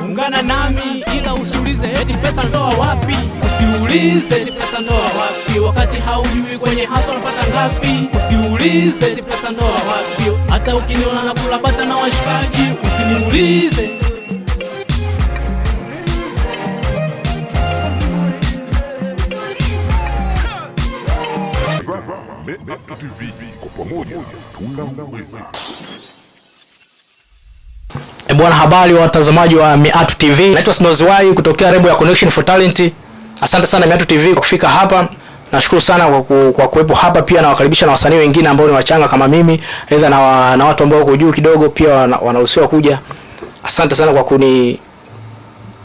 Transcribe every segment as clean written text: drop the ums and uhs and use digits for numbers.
ungana nami ila usiulize eti pesa ndoa wapi. Usiulize eti pesa ndoa wapi, wakati haujui kwenye hasa unapata ngapi. Usiulize eti pesa ndoa wapi, hata ukiniona na kula bata na washikaji usiniulize. Meatu TV, kwa pamoja tunaweza. Bwana, habari wa watazamaji wa Meatu TV. Naitwa Snoziwai kutokea Rebo ya Connection for Talent. Asante sana Meatu TV kwa kufika hapa. Nashukuru sana kwa kuwepo hapa, pia nawakaribisha na wasanii wengine ambao ni wachanga kama mimi, aidha na watu ambao wako juu kidogo pia wanaruhusiwa kuja. Asante sana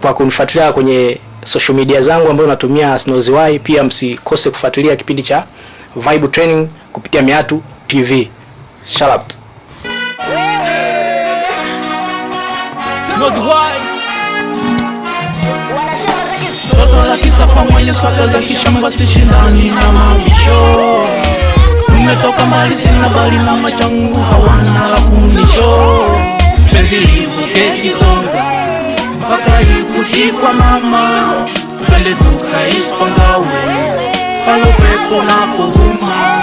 kwa kunifuatilia kwenye social media zangu ambazo natumia Snoziwai. Pia msikose kufuatilia kipindi cha Vibe Training kupitia Meatu TV. Shout out. Snoziwai toto la kisafa mwenye swaga za kishamba, sishindani na mabisho. Umetoka mbali sina bali na machangu hawana la kunisho. Penzi livuke kitonga mpaka ikuti kwa mama, twende tukaishi pangawe palo pepo na povuma.